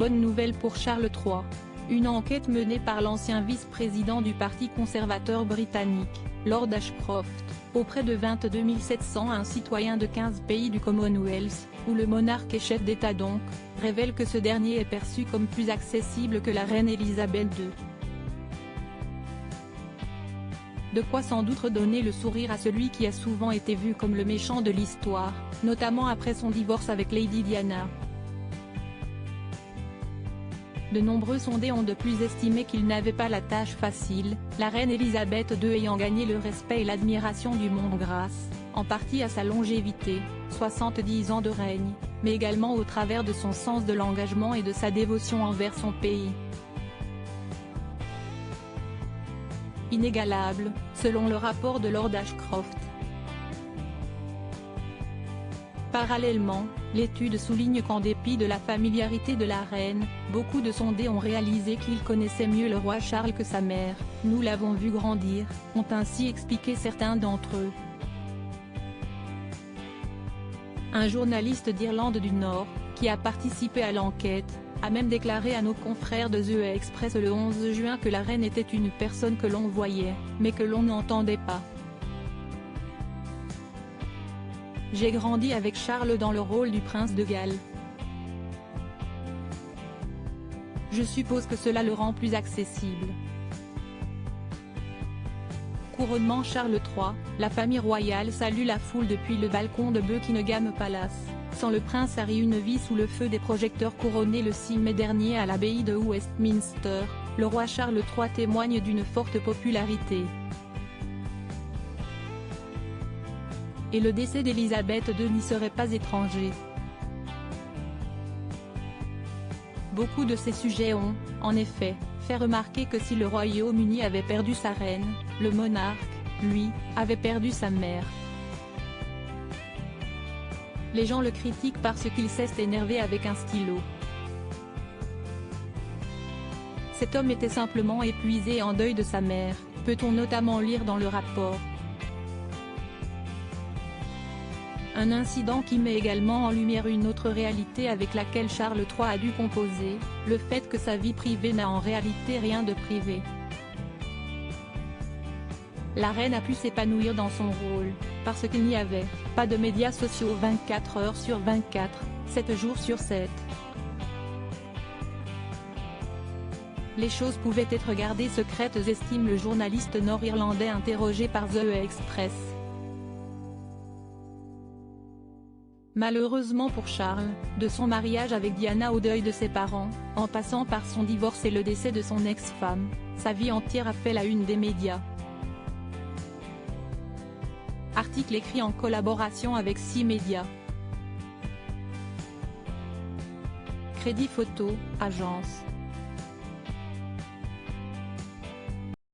bonne nouvelle pour Charles III. Une enquête menée par l'ancien vice-président du Parti conservateur britannique, Lord Ashcroft, auprès de 22 701 citoyens de 15 pays du Commonwealth, où le monarque est chef d'État donc, révèle que ce dernier est perçu comme plus accessible que la reine Elisabeth II. De quoi sans doute redonner le sourire à celui qui a souvent été vu comme le méchant de l'histoire, notamment après son divorce avec Lady Diana. De nombreux sondés ont de plus estimé qu'il n'avait pas la tâche facile, la reine Elisabeth II ayant gagné le respect et l'admiration du monde grâce, en partie à sa longévité, 70 ans de règne, mais également au travers de son sens de l'engagement et de sa dévotion envers son pays. Inégalable, selon le rapport de Lord Ashcroft. Parallèlement, l'étude souligne qu'en dépit de la familiarité de la reine, beaucoup de sondés ont réalisé qu'il connaissait mieux le roi Charles que sa mère, nous l'avons vu grandir, ont ainsi expliqué certains d'entre eux. Un journaliste d'Irlande du Nord, qui a participé à l'enquête, a même déclaré à nos confrères de The Express le 11 juin que la reine était une personne que l'on voyait, mais que l'on n'entendait pas. J'ai grandi avec Charles dans le rôle du prince de Galles. Je suppose que cela le rend plus accessible. Couronnement Charles III, la famille royale salue la foule depuis le balcon de Buckingham Palace. Sans le prince Harry, une vie sous le feu des projecteurs couronné le 6 mai dernier à l'abbaye de Westminster, le roi Charles III témoigne d'une forte popularité. Et le décès d'Elisabeth II n'y serait pas étranger. Beaucoup de ces sujets ont, en effet, fait remarquer que si le Royaume-Uni avait perdu sa reine, le monarque, lui, avait perdu sa mère. Les gens le critiquent parce qu'il s'est énervé avec un stylo. Cet homme était simplement épuisé et en deuil de sa mère, peut-on notamment lire dans le rapport. Un incident qui met également en lumière une autre réalité avec laquelle Charles III a dû composer, le fait que sa vie privée n'a en réalité rien de privé. La reine a pu s'épanouir dans son rôle, parce qu'il n'y avait pas de médias sociaux 24 heures sur 24, 7 jours sur 7. Les choses pouvaient être gardées secrètes, estime le journaliste nord-irlandais interrogé par The Express. Malheureusement pour Charles, de son mariage avec Diana au deuil de ses parents, en passant par son divorce et le décès de son ex-femme, sa vie entière a fait la une des médias. Article écrit en collaboration avec 6 médias. Crédit photo, agence.